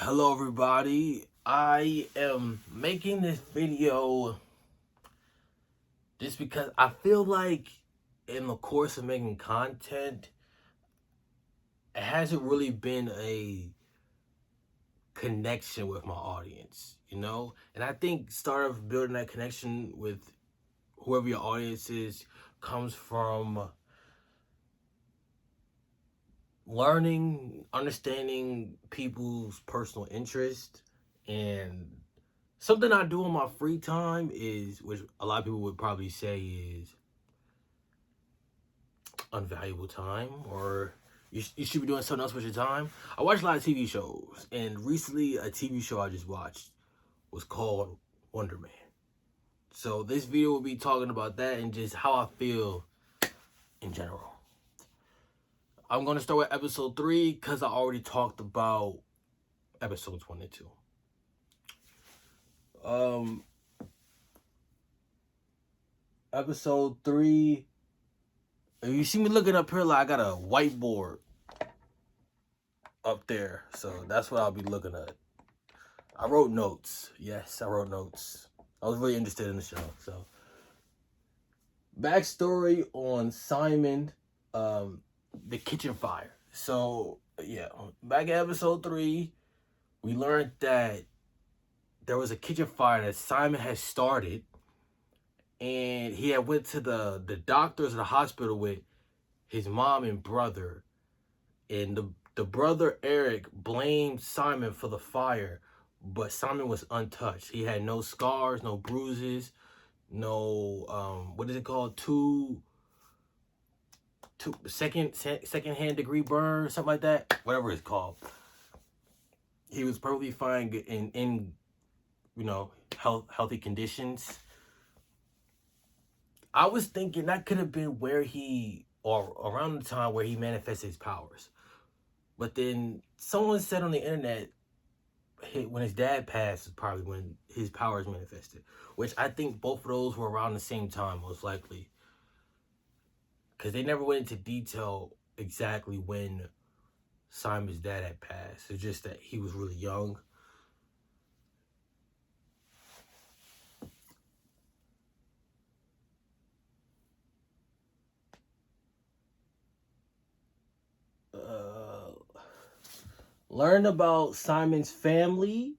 Hello everybody, I am making this video just because I feel like in the course of making content, it hasn't really been a connection with my audience, And I think start of building that connection with whoever your audience is comes from learning, understanding people's personal interest, and something I do in my free time is, which a lot of people would probably say is unvaluable time, or you should be doing something else with your time. I watch a lot of TV shows, and recently a TV show I just watched was called Wonder Man. So this video will be talking about that and just how I feel in general. I'm going to start with episode 3 because I already talked about episodes 1 and 2. Episode 3, you see me looking up here, like I got a whiteboard up there, so that's what I'll be looking at. I wrote notes. Yes, I wrote notes. I was really interested in the show. So, backstory on Simon, the kitchen fire. So, yeah, back in episode 3, we learned that there was a kitchen fire that Simon had started, and he had went to the doctors at the hospital with his mom and brother, and the brother Eric blamed Simon for the fire, but Simon was untouched. He had no scars, no bruises, no what is it called? Two second hand degree burn, something like that, whatever it's called. He was perfectly fine in healthy conditions. I was thinking that could have been where or around the time where he manifested his powers. But then someone said on the internet, when his dad passed is probably when his powers manifested, which I think both of those were around the same time, most likely, because they never went into detail exactly when Simon's dad had passed. It's just that he was really young. Learn about Simon's family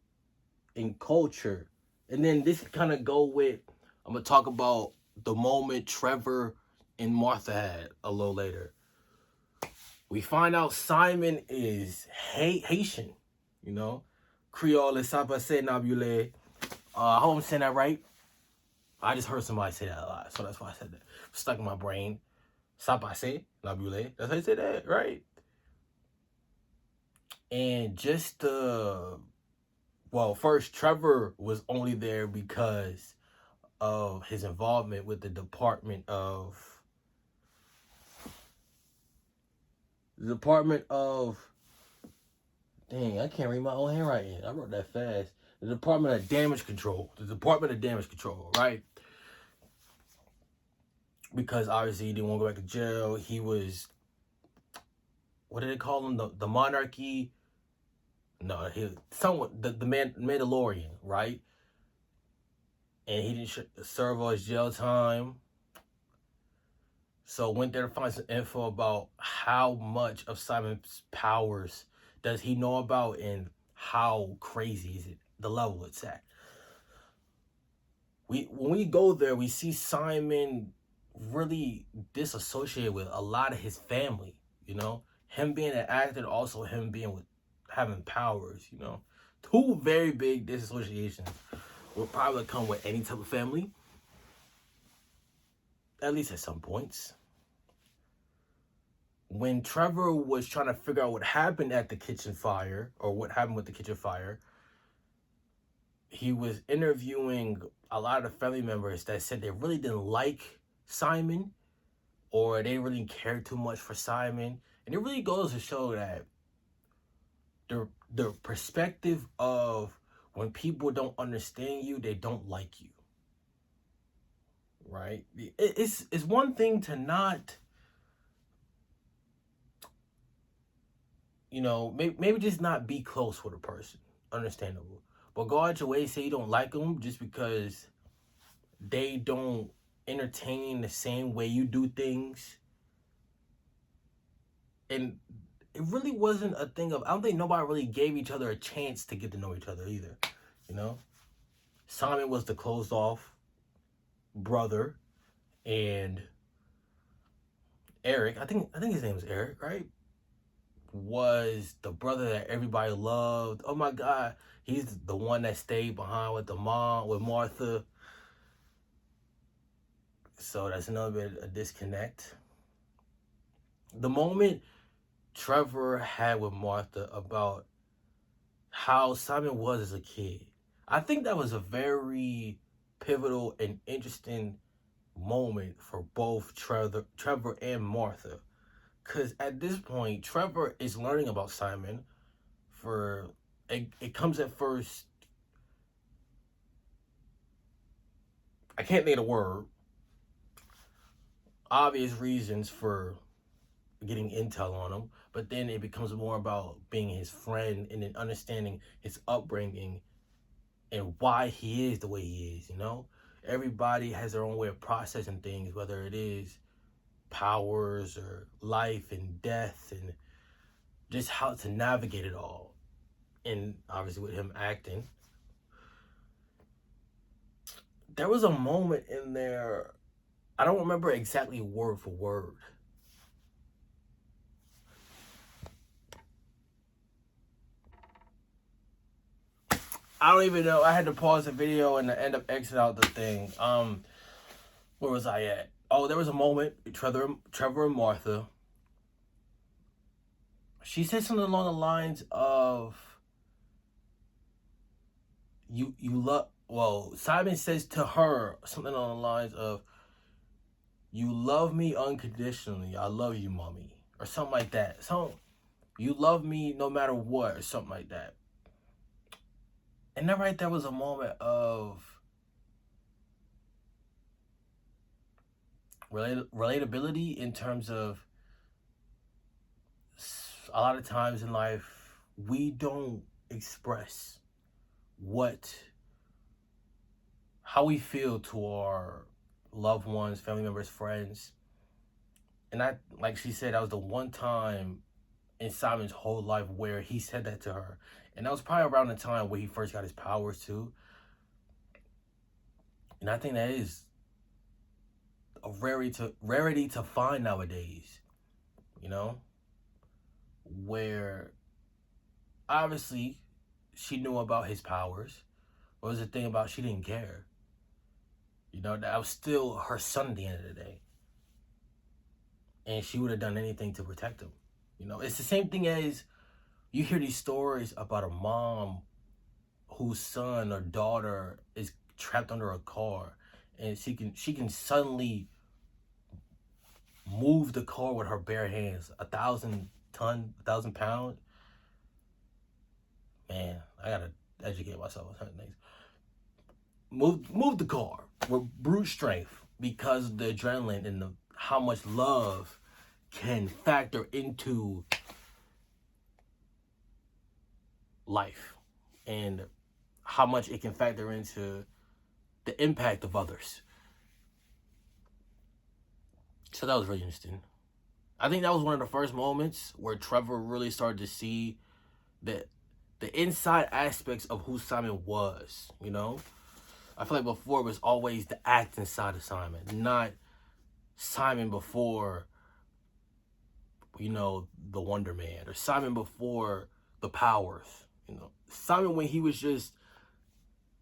and culture. And then this kind of go with, I'm going to talk about the moment Trevor and Martha had a little later. We find out Simon is Haitian, Creole et ça passe nabule. I hope I'm saying that right. I just heard somebody say that a lot, so that's why I said that. Stuck in my brain. Ça passe nabule. That's how you say that, right? And just first, Trevor was only there because of his involvement with the Department of dang, I can't read my own handwriting. I wrote that fast. The Department of Damage Control. Right? Because obviously he didn't want to go back to jail. He was, what did they call him? The monarchy. No, the Mandalorian, right? And he didn't serve all his jail time. So went there to find some info about how much of Simon's powers does he know about and how crazy is it, the level it's at. When we go there, we see Simon really disassociated with a lot of his family, him being an actor, also him being having powers, Two very big disassociations will probably come with any type of family, at least at some points. When Trevor was trying to figure out what happened at the kitchen fire, or what happened with the kitchen fire, he was interviewing a lot of family members that said they really didn't like Simon, or they really cared too much for Simon. And it really goes to show that the perspective of when people don't understand you, they don't like you. Right? It's one thing to not, maybe just not be close with a person. understandable. But go out your way and say you don't like them just because they don't entertain the same way you do things. And it really wasn't a thing of, I don't think nobody really gave each other a chance to get to know each other either. You know? Simon was the closed off brother, and Eric, I think his name was Eric, right? Was the brother that everybody loved. Oh my God, he's the one that stayed behind with the mom, with Martha. So that's another bit of disconnect. The moment Trevor had with Martha about how Simon was as a kid, I think that was a very pivotal and interesting moment for both Trevor and Martha. Because at this point, Trevor is learning about Simon. It comes at first, I can't think of the word, obvious reasons for getting intel on him, but then it becomes more about being his friend and then understanding his upbringing and why he is the way he is, you know? Everybody has their own way of processing things, whether it is powers or life and death, and just how to navigate it all. And obviously with him acting, there was a moment in there, I don't remember exactly word for word. I don't even know. I had to pause the video and end up exit out the thing. Where was I at? Oh, there was a moment, Trevor and Martha. She said something along the lines of, you love, well, Simon says to her something along the lines of, you love me unconditionally. I love you, mommy. Or something like that. You love me no matter what, or something like that. And then right there was a moment of relatability in terms of, a lot of times in life, we don't express how we feel to our loved ones, family members, friends. And like she said, that was the one time in Simon's whole life where he said that to her. And that was probably around the time where he first got his powers too. And I think that is a rarity to find nowadays, you know, where obviously she knew about his powers. What was the thing about she didn't care? You know, that was still her son at the end of the day. And she would have done anything to protect him. You know, it's the same thing as you hear these stories about a mom whose son or daughter is trapped under a car, and she can suddenly move the car with her bare hands, 1,000 pound. Man, I gotta educate myself on certain things. Move the car with brute strength because of the adrenaline and how much love can factor into life, and how much it can factor into the impact of others. So that was really interesting. I think that was one of the first moments where Trevor really started to see the inside aspects of who Simon was, you know? I feel like before it was always the acting side of Simon, not Simon before, you know, the Wonder Man, or Simon before the powers, you know? Simon when he was just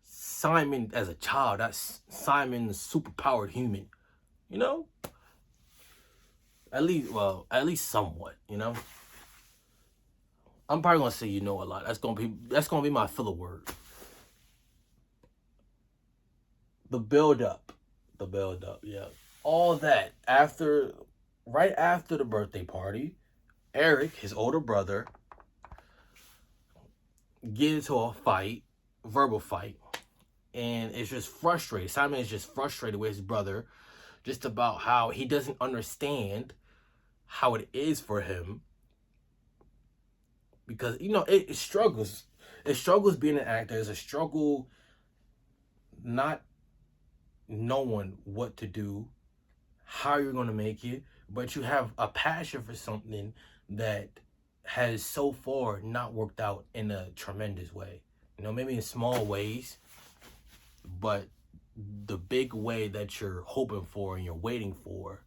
Simon as a child, that's Simon the superpowered human, you know? At least somewhat, you know? I'm probably gonna say you know a lot. That's gonna be my filler word. The build up, yeah. All that right after the birthday party, Eric, his older brother, get into a verbal fight, and it's just frustrated. Simon is just frustrated with his brother, just about how he doesn't understand how it is for him, because you know it struggles. a struggle is being an actor. It's a struggle not knowing what to do, how you're going to make it, but you have a passion for something that has so far not worked out in a tremendous way. You know, maybe in small ways, but the big way that you're hoping for and you're waiting for.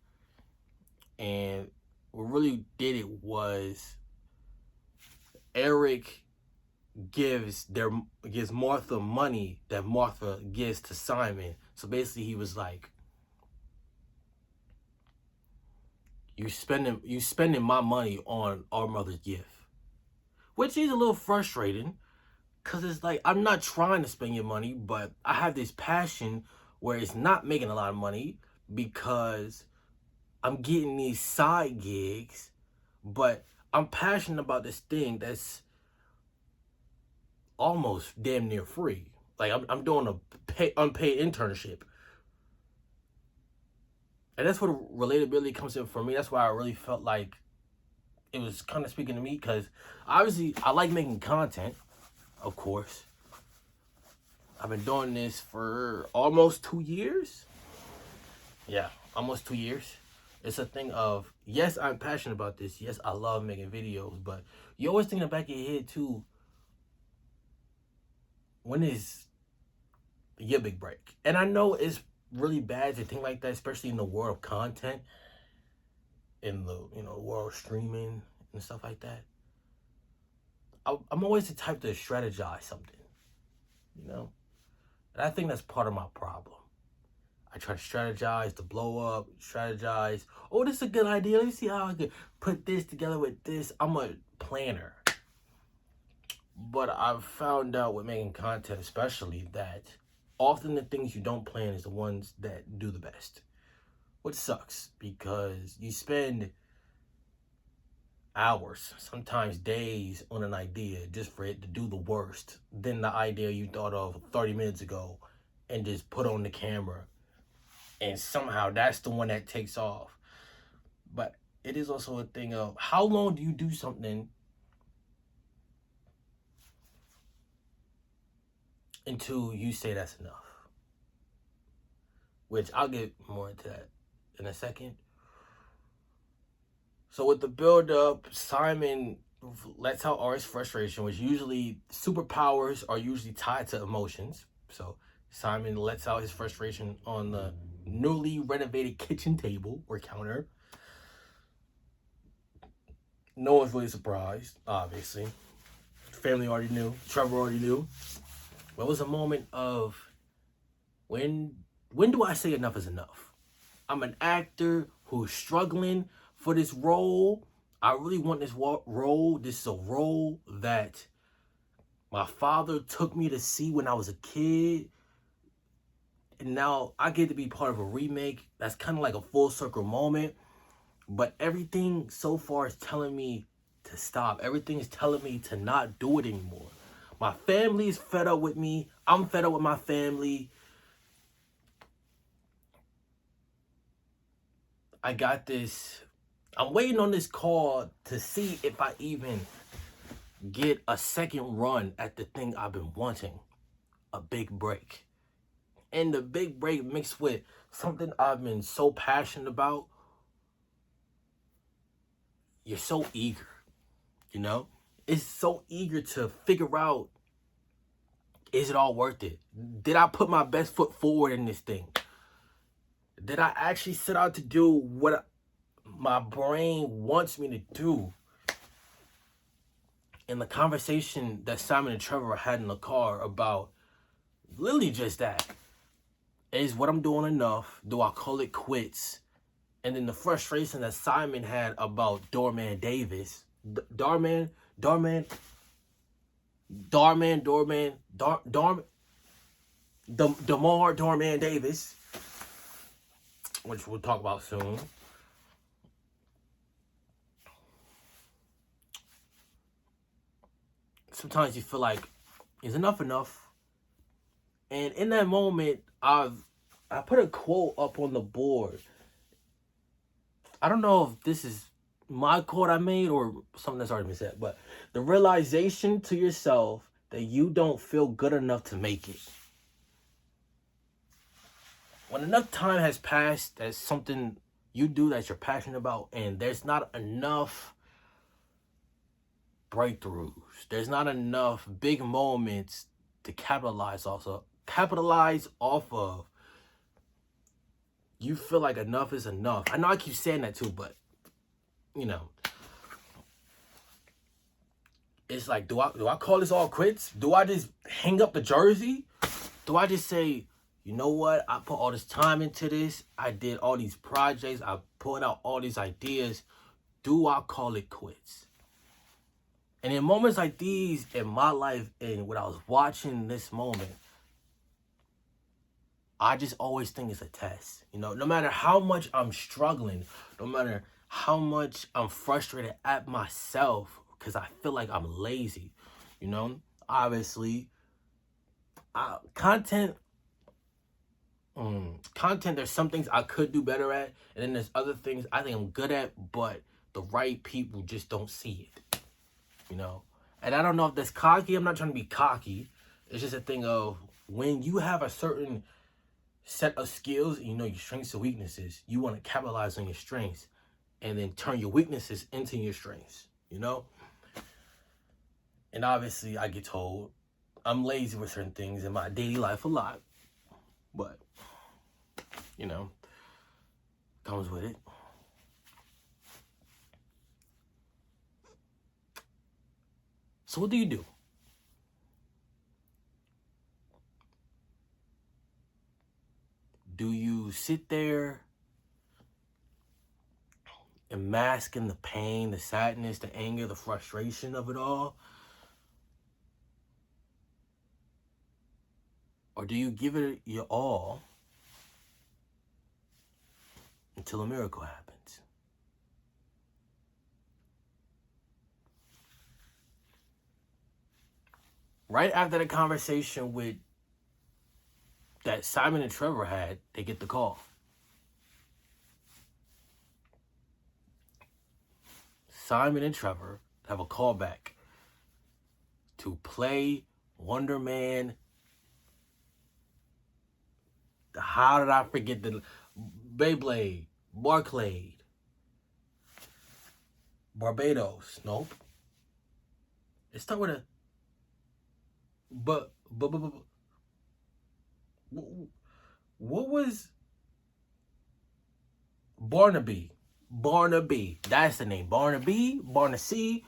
And what really did it was Eric gives Martha money that Martha gives to Simon. So basically he was like, you spending my money on our mother's gift. Which is a little frustrating, because it's like, I'm not trying to spend your money, but I have this passion where it's not making a lot of money because I'm getting these side gigs, but I'm passionate about this thing that's almost damn near free. Like, I'm doing a unpaid internship. And that's where relatability comes in for me. That's why I really felt like it was kind of speaking to me, because obviously I like making content, of course. I've been doing this for almost 2 years. Yeah, almost 2 years. It's a thing of, yes, I'm passionate about this. Yes, I love making videos, but you always think in the back of your head too, when is your big break? And I know it's really bad to think like that, especially in the world of content, in the world of streaming and stuff like that. I'm always the type to strategize something, and I think that's part of my problem. I try to strategize to blow up, strategize. Oh, this is a good idea. Let me see how I can put this together with this. I'm a planner. But I've found out with making content especially that often the things you don't plan is the ones that do the best. Which sucks, because you spend hours, sometimes days, on an idea just for it to do the worst than the idea you thought of 30 minutes ago and just put on the camera. And somehow that's the one that takes off. But it is also a thing of, how long do you do something until you say that's enough? Which I'll get more into that in a second. So with the build up, Simon lets out all his frustration, which usually superpowers are usually tied to emotions. So Simon lets out his frustration on the newly renovated kitchen table or counter. No one's really surprised, obviously. Family already knew. Trevor already knew. But it was a moment of, when do I say enough is enough? I'm an actor who's struggling for this role. I really want this role. This is a role that my father took me to see when I was a kid. And now I get to be part of a remake. That's kind of like a full circle moment. But everything so far is telling me to stop. Everything is telling me to not do it anymore. My family is fed up with me. I'm fed up with my family. I got this. I'm waiting on this call to see if I even get a second run at the thing I've been wanting. A big break. And the big break mixed with something I've been so passionate about. You're so eager, It's so eager to figure out, is it all worth it? Did I put my best foot forward in this thing? Did I actually set out to do what my brain wants me to do? And the conversation that Simon and Trevor had in the car about literally just that. Is what I'm doing enough? Do I call it quits? And then the frustration that Simon had about Doorman Davis. Darman, Damar Doorman Davis, which we'll talk about soon. Sometimes you feel like, is enough enough? And in that moment, I put a quote up on the board. I don't know if this is my quote I made or something that's already been said, but the realization to yourself that you don't feel good enough to make it. When enough time has passed, that's something you do that you're passionate about, and there's not enough breakthroughs, there's not enough big moments to capitalize off of. You feel like enough is enough. I know I keep saying that too, but you know, it's like, do I call this all quits? Do I just hang up the jersey? Do I just say, you know what? I put all this time into this. I did all these projects. I put out all these ideas. Do I call it quits? And in moments like these in my life, and when I was watching this moment, I just always think it's a test. You know, no matter how much I'm struggling, no matter how much I'm frustrated at myself because I feel like I'm lazy, you know, obviously, content, there's some things I could do better at, and then there's other things I think I'm good at, but the right people just don't see it, you know. And I don't know if that's cocky. I'm not trying to be cocky. It's just a thing of when you have a certain set of skills and you know your strengths and weaknesses, you want to capitalize on your strengths and then turn your weaknesses into your strengths, you know. And obviously I get told I'm lazy with certain things in my daily life a lot, but you know, comes with it. So what do you do? Do you sit there and mask in the pain, the sadness, the anger, the frustration of it all? Or do you give it your all until a miracle happens? Right after the conversation with that Simon and Trevor had, they get the call. Simon and Trevor have a call back to play Wonder Man. How did I forget the Beyblade, Barclay, Barbados? Nope. It start with a but what was Barnaby? Barnaby. That's the name. Barnaby, Barnacy,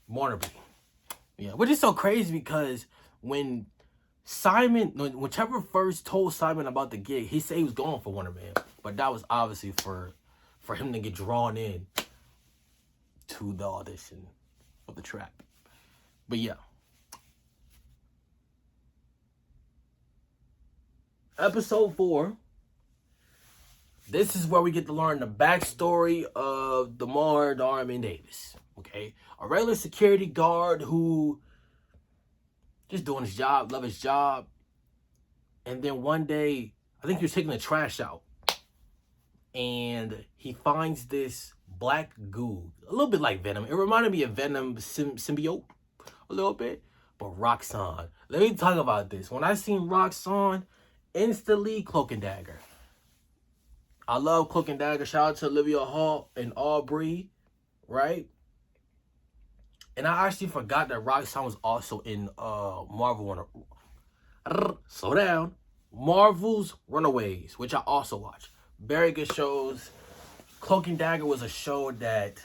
Barnaby. Yeah, which is so crazy because when Trevor first told Simon about the gig, he said he was going for Wonder Man, but that was obviously for him to get drawn in to the audition of the track. But yeah. Episode 4. This is where we get to learn the backstory of Damar Darman Davis. Okay? A regular security guard who just doing his job, love his job. And then one day, I think he was taking the trash out. And he finds this black goo. A little bit like Venom. It reminded me of Venom symbiote a little bit. But Roxanne. Let me talk about this. When I seen Roxanne, instantly Cloak and Dagger. I love Cloak and Dagger. Shout out to Olivia Hall and Aubrey, right? And I actually forgot that Roxanne was also in Marvel. Slow down. Marvel's Runaways, which I also watch. Very good shows. Cloak and Dagger was a show that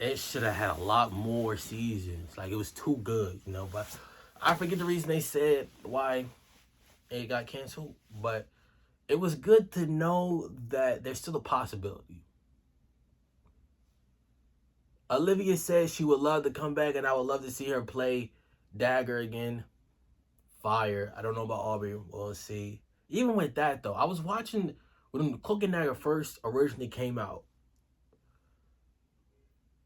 it should have had a lot more seasons. Like, it was too good, you know. But I forget the reason they said why it got canceled. But it was good to know that there's still a possibility. Olivia says she would love to come back, and I would love to see her play Dagger again. Fire. I don't know about Aubrey. We'll see. Even with that, though, I was watching when Cloak and Dagger first originally came out.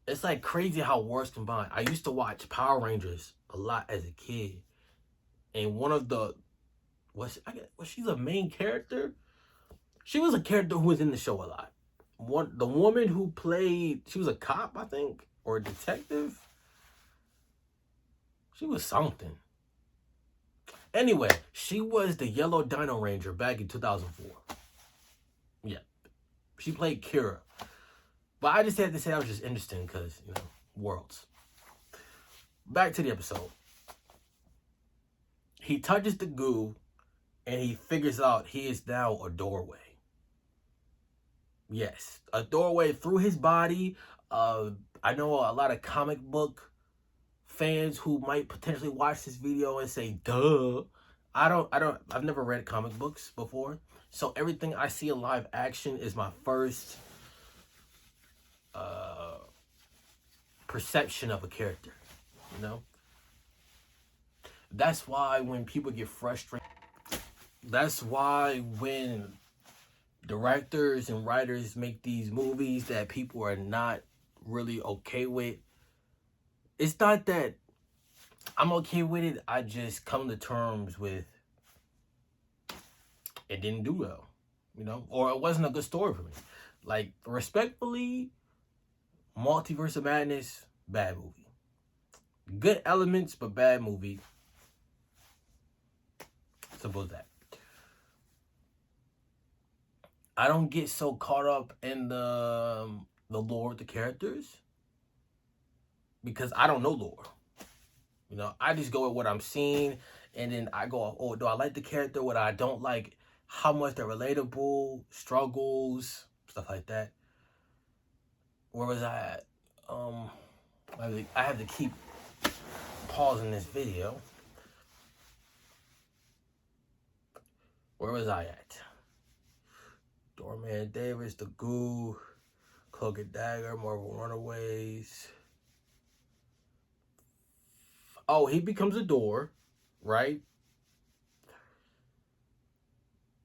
It's like crazy how worlds combine. I used to watch Power Rangers a lot as a kid. And one of the... Was she the main character? She was a character who was in the show a lot. The woman who played... She was a cop, I think? Or a detective? She was something. Anyway, she was the Yellow Dino Ranger back in 2004. Yeah. She played Kira. But I just had to say that was just interesting because, worlds. Back to the episode. He touches the goo and he figures out he is now a doorway. Yes, a doorway through his body. I know a lot of comic book fans who might potentially watch this video and say, duh. I've never read comic books before. So everything I see in live action is my first perception of a character, That's why when people get frustrated, that's why when directors and writers make these movies that people are not really okay with, it's not that I'm okay with it. I just come to terms with it didn't do well, or it wasn't a good story for me. Like, respectfully, Multiverse of Madness, bad movie. Good elements, but bad movie. Simple as that. I don't get so caught up in the lore of the characters because I don't know lore. I just go with what I'm seeing, and then I go, oh, do I like the character? What I don't like, how much they're relatable, struggles, stuff like that. Where was I at? I have to keep pausing this video. Where was I at? Doorman Davis, The Goo, Cloak and Dagger, Marvel Runaways. Oh, he becomes a door, right?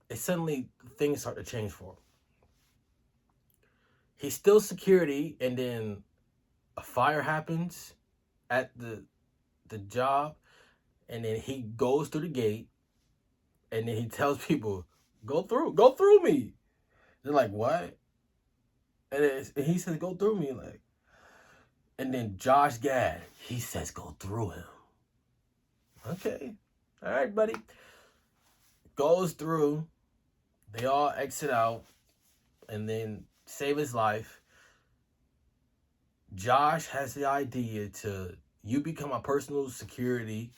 And suddenly things start to change for him. He's still security, and then a fire happens at the job, and then he goes through the gate, and then he tells people, go through me. They're like, what? And he says, go through me, like. And then Josh Gad, he says, go through him. Okay. All right, buddy. Goes through. They all exit out and then save his life. Josh has the idea to, you become my personal security,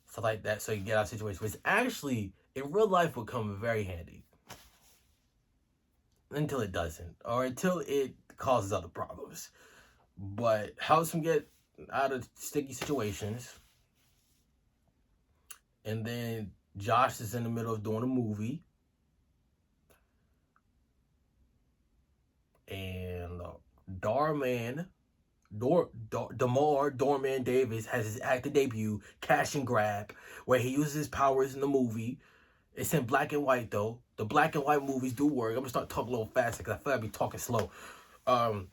stuff like that, so you get out of situations, which actually, in real life, would come very handy. Until it doesn't. Or until it causes other problems. But helps him get out of sticky situations. And then Josh is in the middle of doing a movie. And Doorman Davis has his acting debut, Cash and Grab, where he uses his powers in the movie. It's in black and white, though. The black and white movies do work. I'm going to start talking a little faster because I feel like I be talking slow. The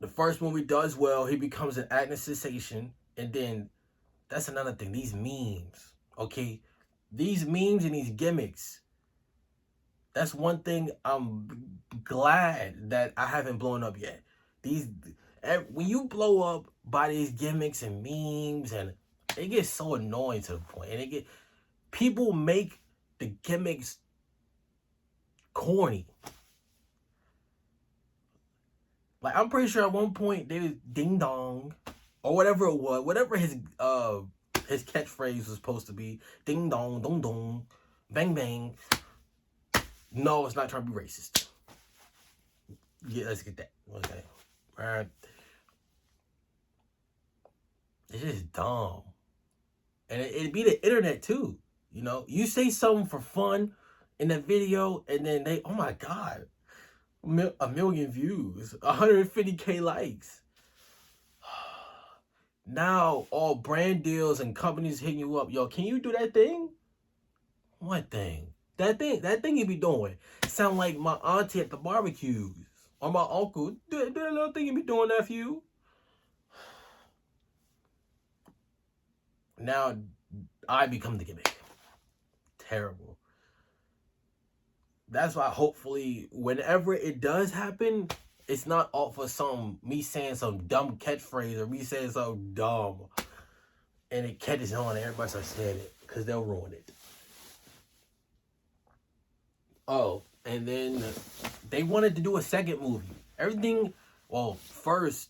first movie does well. He becomes an acting sensation. And then, that's another thing. These memes, okay? These memes and these gimmicks. That's one thing I'm glad that I haven't blown up yet. When you blow up by these gimmicks and memes, and it gets so annoying to the point. And people make the gimmicks corny. Like, I'm pretty sure at one point they was ding dong or whatever it was, whatever his catchphrase was supposed to be, ding dong, dong dong, bang bang. No, it's not trying to be racist. Yeah, let's get that. Okay. All right. It's just dumb. And it'd be the internet too. You say something for fun in that video, and then they, oh my God, a million views, 150K likes. Now all brand deals and companies hitting you up. Yo, can you do that thing? What thing? That thing you be doing. Sound like my auntie at the barbecues. Or my uncle. That little thing you be doing, nephew. Now I become the gimmick. Terrible. That's why hopefully whenever it does happen, It's not off of me saying some dumb catchphrase or me saying something dumb and it catches on and everybody starts saying it because they'll ruin it. Oh, and then they wanted to do a second movie. Everything, well, first,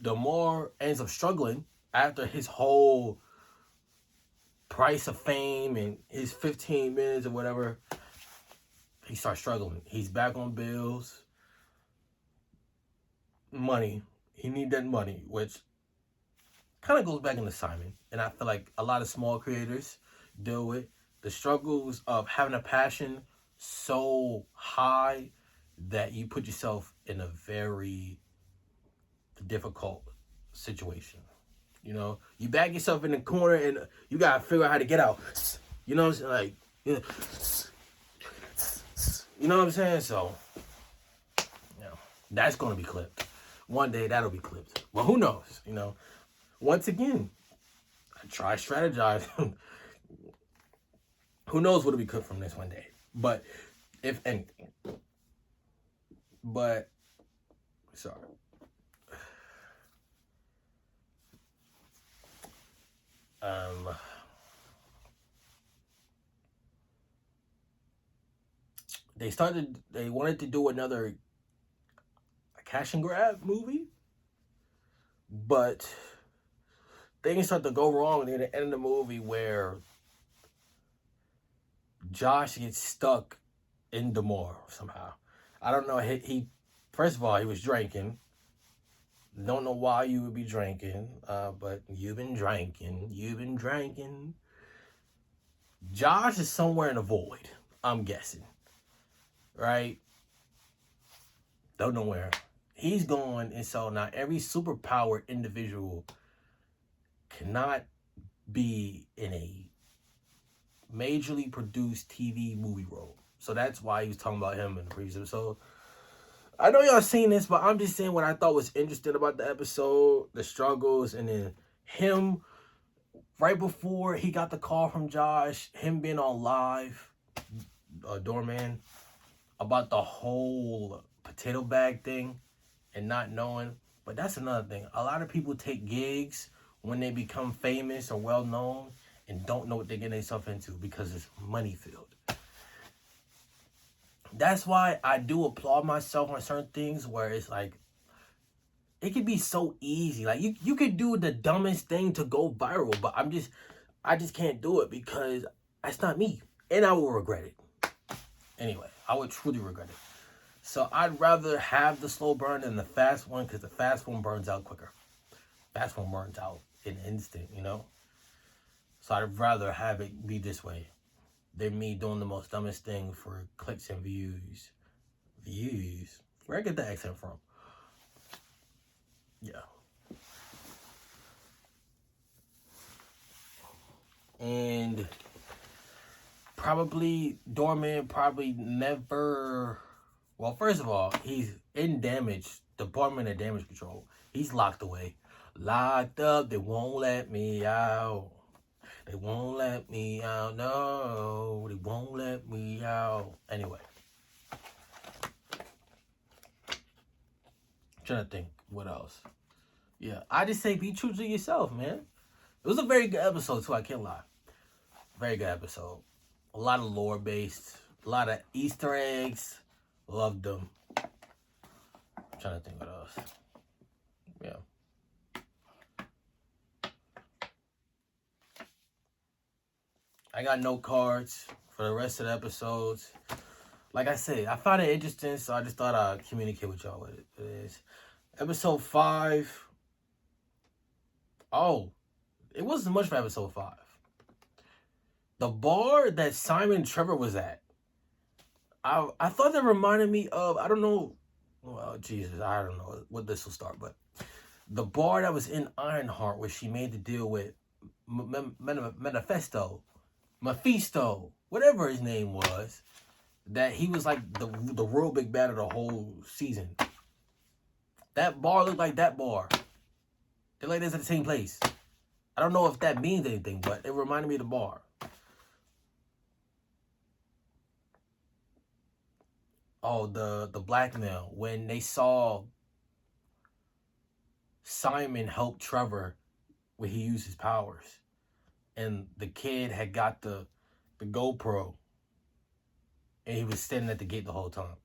Damar ends up struggling after his whole price of fame and his 15 minutes or whatever. He starts struggling. He's back on bills. Money. He need that money, which kind of goes back into Simon. And I feel like a lot of small creators deal with the struggles of having a passion so high that you put yourself in a very difficult situation. You know, you back yourself in the corner and you gotta figure out how to get out. You know what I'm saying? Like, you know what I'm saying? So, you know, that's gonna be clipped. One day that'll be clipped. Well, who knows? You know, once again, I try strategizing. Who knows what'll be clipped from this one day? But if anything, sorry. They wanted to do another cash and grab movie, but things start to go wrong near the end of the movie where Josh gets stuck in Damar somehow. I don't know. He first of all, he was drinking. Don't know why you would be drinking, but you've been drinking. Josh is somewhere in the void, I'm guessing. Right? Don't know where. He's gone, and so now every superpowered individual cannot be in a majorly produced TV movie role. So that's why he was talking about him in the previous episode. I know y'all seen this, but I'm just saying what I thought was interesting about the episode, the struggles, and then him, right before he got the call from Josh, him being on live, Doorman, about the whole potato bag thing and not knowing. But that's another thing. A lot of people take gigs when they become famous or well-known and don't know what they're getting themselves into because it's money-filled. That's why I do applaud myself on certain things where it's like, it could be so easy. Like, you could do the dumbest thing to go viral, but I just can't do it because that's not me. And I will regret it. Anyway, I would truly regret it. So I'd rather have the slow burn than the fast one because the fast one burns out quicker. Fast one burns out in an instant, you know? So I'd rather have it be this way than me doing the most dumbest thing for clicks and views. Views? Where I get the accent from? Yeah. And Doorman probably never... Well, first of all, he's in Department of Damage Control. He's locked away. Locked up, they won't let me out. They won't let me out, no. They won't let me out. Anyway. I'm trying to think, what else? Yeah, I just say be true to yourself, man. It was a very good episode, too, I can't lie. Very good episode. A lot of lore-based. A lot of Easter eggs. Loved them. I'm trying to think what else. Yeah. I got no cards for the rest of the episodes. Like I said, I found it interesting, so I just thought I'd communicate with y'all what it is. Episode 5. Oh, it wasn't much for episode 5. The bar that Simon and Trevor was at. I thought that reminded me of, I don't know, well, Jesus, I don't know what this will start, but the bar that was in Ironheart where she made the deal with Mephisto, whatever his name was, that he was like the real big bad of the whole season. That bar looked like that bar. They're like this at the same place. I don't know if that means anything, but it reminded me of the bar. Oh, the blackmail. When they saw Simon help Trevor when he used his powers, and the kid had got the GoPro, and he was standing at the gate the whole time.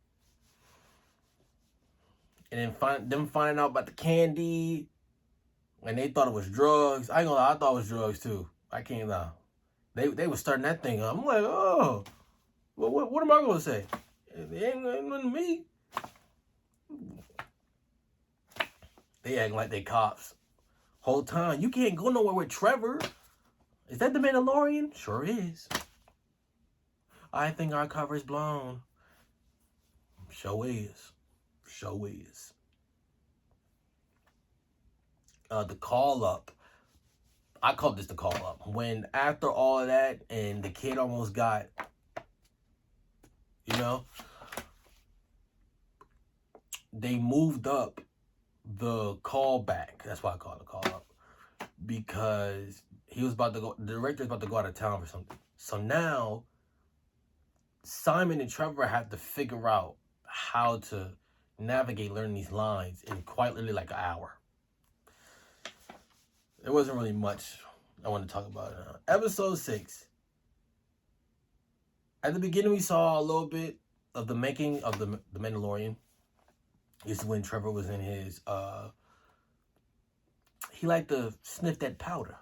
And then them finding out about the candy, and they thought it was drugs. I ain't gonna lie, I thought it was drugs too. I can't lie. They was starting that thing up. I'm like, oh, well, what am I gonna say? It ain't nothing to me. They acting like they cops. Whole time, you can't go nowhere with Trevor. Is that the Mandalorian? Sure is. I think our cover is blown. Sure is. Sure is. The call up. I call this the call up. When after all of that and the kid almost got, they moved up the call back. That's why I call it a call up. Because he was about to go, the director was about to go out of town for something. So now Simon and Trevor have to figure out how to navigate learning these lines in quite literally like an hour. There wasn't really much I want to talk about it now. Episode 6. At the beginning, we saw a little bit of the making of the Mandalorian. This is when Trevor was in his, he liked to sniff that powder,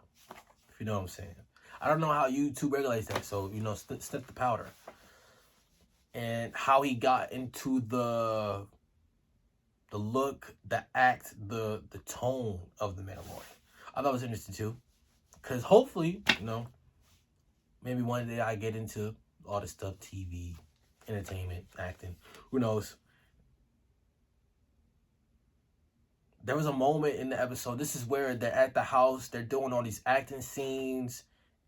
if you know what I'm saying. I don't know how YouTube regulates that, so, sniff the powder. And how he got into the look, the act, the tone of the Mandalorian. I thought it was interesting too. Because hopefully, maybe one day I get into all this stuff, TV, entertainment, acting. Who knows? There was a moment in the episode. This is where they're at the house. They're doing all these acting scenes.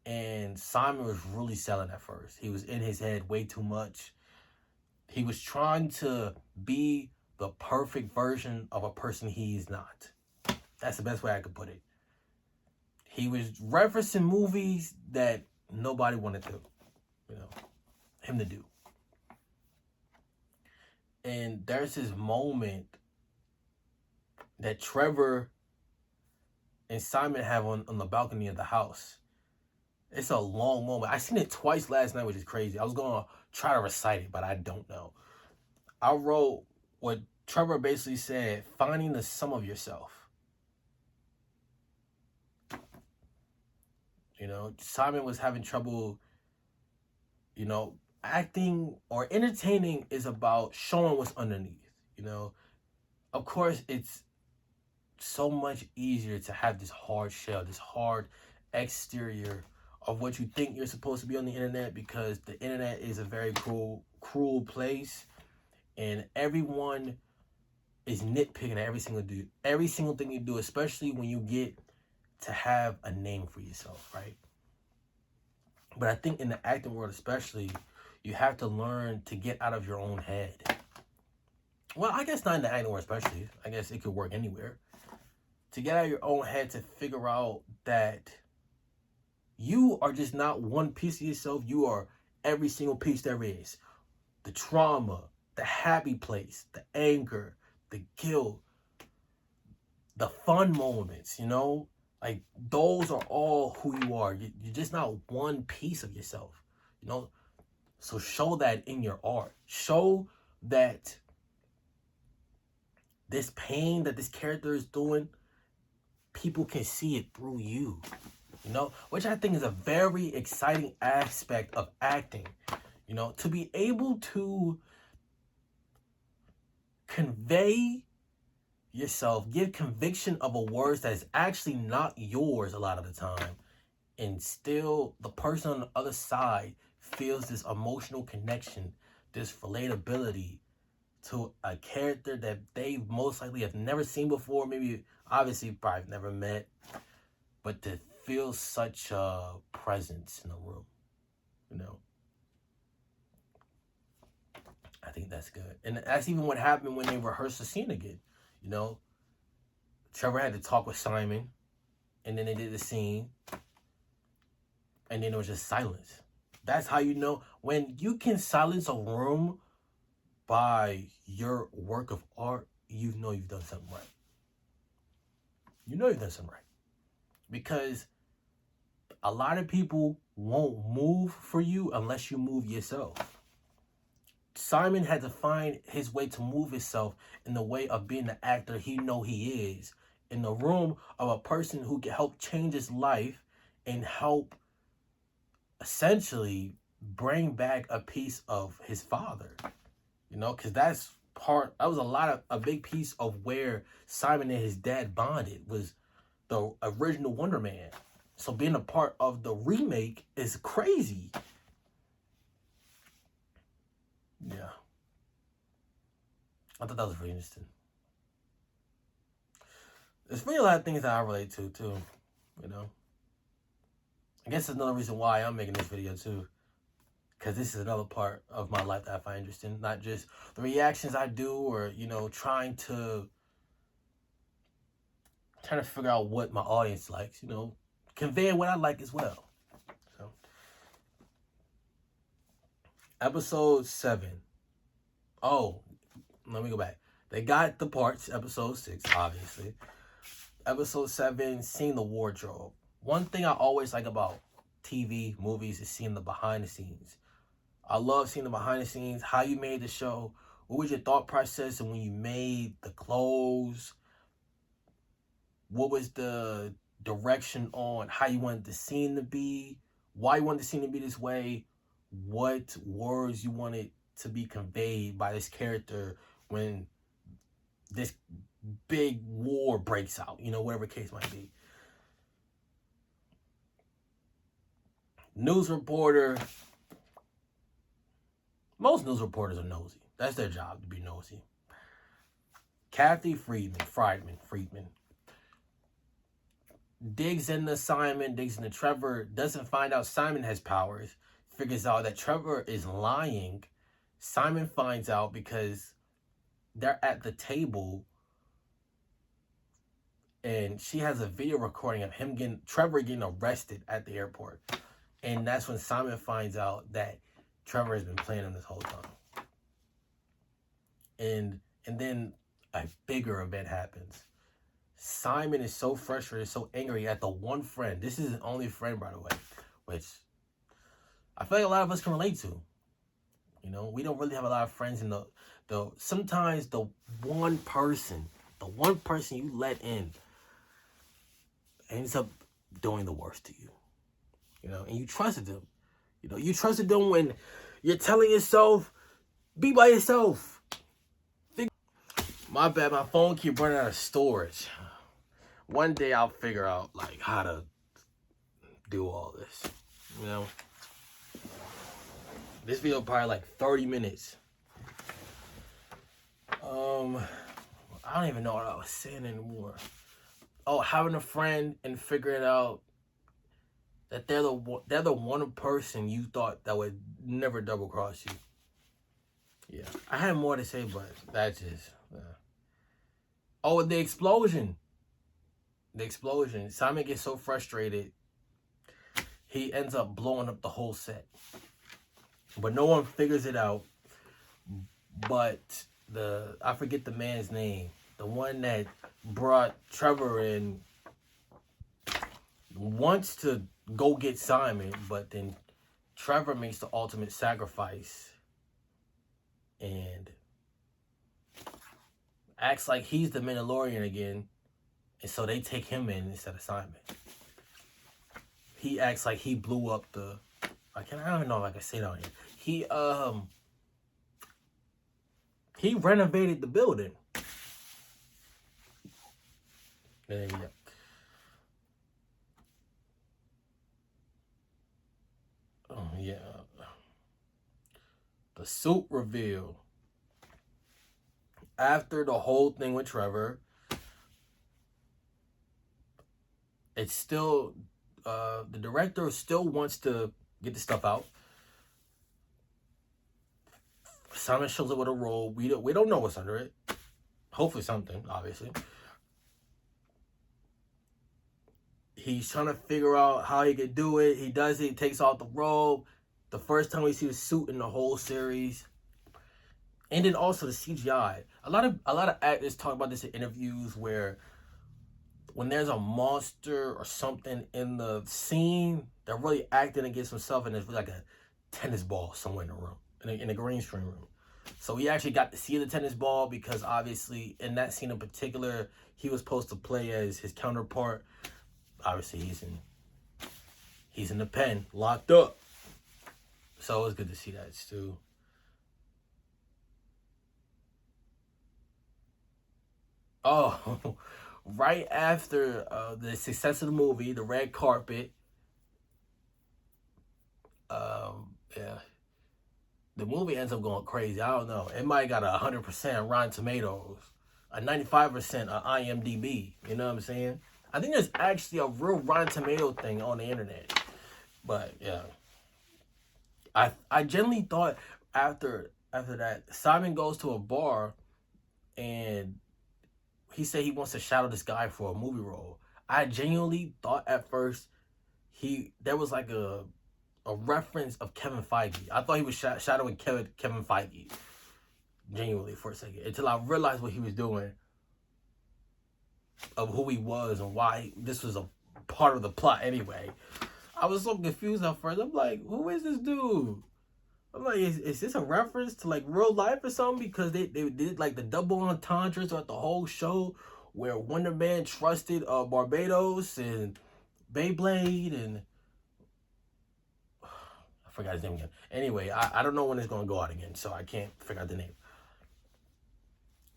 And Simon was really selling at first. He was in his head way too much. He was trying to be the perfect version of a person he is not. That's the best way I could put it. He was referencing movies that nobody wanted to, him to do. And there's this moment that Trevor and Simon have on the balcony of the house. It's a long moment. I seen it twice last night, which is crazy. I was going to try to recite it, but I don't know. I wrote what Trevor basically said, finding the sum of yourself. Simon was having trouble, acting or entertaining is about showing what's underneath, Of course, it's so much easier to have this hard shell, this hard exterior of what you think you're supposed to be on the internet, because the internet is a very cruel place, and everyone is nitpicking at every single thing you do, especially when you get to have a name for yourself, right? But I think in the acting world especially, you have to learn to get out of your own head. Well, I guess not in the acting world especially. I guess it could work anywhere. To get out of your own head, to figure out that you are just not one piece of yourself. You are every single piece there is. The trauma, the happy place, the anger, the guilt, the fun moments, Like, those are all who you are. You're just not one piece of yourself, So show that in your art. Show that this pain that this character is doing, people can see it through you, Which I think is a very exciting aspect of acting, To be able to convey yourself, give conviction of a word that is actually not yours a lot of the time, and still the person on the other side feels this emotional connection, this relatability to a character that they most likely have never seen before, maybe obviously probably never met, but to feel such a presence in the room, I think that's good. And that's even what happened when they rehearsed the scene again. Trevor had to talk with Simon, and then they did the scene, and then it was just silence. That's how when you can silence a room by your work of art, you know you've done something right. You know you've done something right. Because a lot of people won't move for you unless you move yourself. Simon had to find his way to move himself in the way of being the actor he know he is, in the room of a person who can help change his life and help essentially bring back a piece of his father. You know, because that was a big piece of where Simon and his dad bonded, was the original Wonder Man. So being a part of the remake is crazy. Yeah. I thought that was really interesting. There's really a lot of things that I relate to, too. You know? I guess that's another reason why I'm making this video, too. Because this is another part of my life that I find interesting. Not just the reactions I do or, you know, trying to figure out what my audience likes, you know, conveying what I like as well. So, episode 7. Oh, let me go back. They got the parts, episode 6, obviously. Episode 7, seeing the wardrobe. One thing I always like about TV, movies, is seeing the behind the scenes. I love seeing the behind the scenes, how you made the show, what was your thought process, and when you made the clothes, what was the direction on how you wanted the scene to be, why you wanted the scene to be this way, what words you wanted to be conveyed by this character when this big war breaks out, you know, whatever the case might be. News reporter. Most news reporters are nosy. That's their job, to be nosy. Kathy Friedman, digs into Simon, digs into Trevor, doesn't find out Simon has powers, figures out that Trevor is lying. Simon finds out because they're at the table and she has a video recording of Trevor getting arrested at the airport. And that's when Simon finds out that Trevor has been playing him this whole time. And then a bigger event happens. Simon is so frustrated, so angry at the one friend. This is his only friend, by the way, which I feel like a lot of us can relate to. You know, we don't really have a lot of friends in the sometimes the one person you let in ends up doing the worst to you. You know, and you trusted them. You know, you trusted them when you're telling yourself, be by yourself. My bad, my phone keep running out of storage. One day I'll figure out like how to do all this. You know, this video probably like 30 minutes. I don't even know what I was saying anymore. Oh, having a friend and figuring out that they're the one person you thought that would never double cross you. Yeah, I had more to say, but that's just. Oh, the explosion. Simon gets so frustrated, he ends up blowing up the whole set. But no one figures it out. But I forget the man's name. The one that brought Trevor in wants to go get Simon, but then Trevor makes the ultimate sacrifice and acts like he's the Mandalorian again, and so they take him in instead of Simon. He acts like he blew up I don't even know if I can say that on here. He renovated the building. There you go. Oh yeah. The suit reveal. After the whole thing with Trevor, it's still the director still wants to get the stuff out. Simon shows up with a robe. We don't know what's under it. Hopefully something, obviously. He's trying to figure out how he could do it. He does it. He takes off the robe. The first time we see the suit in the whole series. And then also the CGI. A lot of actors talk about this in interviews where when there's a monster or something in the scene, they're really acting against himself, and there's like a tennis ball somewhere in the room, in a green screen room. So we actually got to see the tennis ball because obviously in that scene in particular, he was supposed to play as his counterpart. Obviously he's in the pen, locked up. So it was good to see that too. Oh, right after the success of the movie, the red carpet, yeah, the movie ends up going crazy. I don't know. It might got 100% Rotten Tomatoes, a 95% IMDb. You know what I'm saying? I think there's actually a real Rotten Tomato thing on the internet. But yeah, I generally thought after that, Simon goes to a bar and he said he wants to shadow this guy for a movie role. I genuinely thought at first there was like a reference of Kevin Feige. I thought he was shadowing Kevin Feige, genuinely, for a second, until I realized what he was doing, of who he was and why this was a part of the plot anyway. I was so confused at first. I'm like, who is this dude? I'm like, is this a reference to like real life or something? Because they did like the double entendres throughout the whole show, where Wonder Man trusted Barbados and Beyblade and I forgot his name again. Anyway, I don't know when it's gonna go out again, so I can't figure out the name.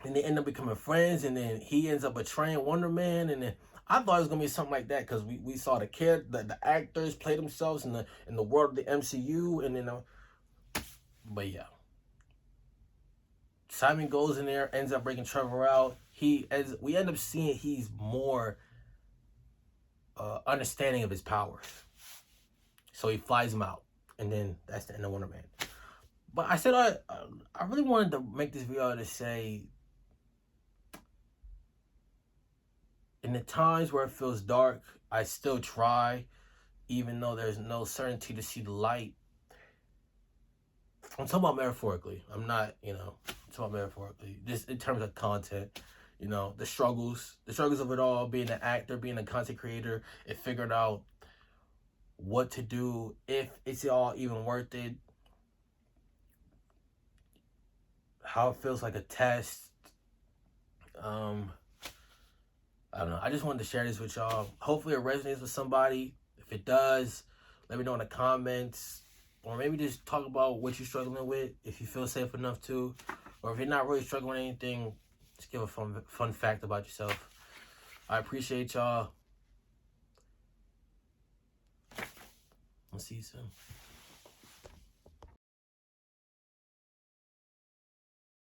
And they end up becoming friends, and then he ends up betraying Wonder Man, and then I thought it was gonna be something like that because we saw the actors play themselves in the world of the MCU, and then but yeah, Simon goes in there, ends up breaking Trevor out. We end up seeing he's more understanding of his powers, so he flies him out, and then that's the end of Wonder Man. But I said I really wanted to make this video to say, in the times where it feels dark, I still try, even though there's no certainty to see the light. I'm talking about metaphorically. I'm not, I'm talking about metaphorically. Just in terms of content, the struggles of it all, being an actor, being a content creator, and figuring out what to do, if it's all even worth it, how it feels like a test. I don't know. I just wanted to share this with y'all. Hopefully it resonates with somebody. If it does, let me know in the comments. Or maybe just talk about what you're struggling with, if you feel safe enough to. Or if you're not really struggling with anything, just give a fun fact about yourself. I appreciate y'all. I'll see you soon.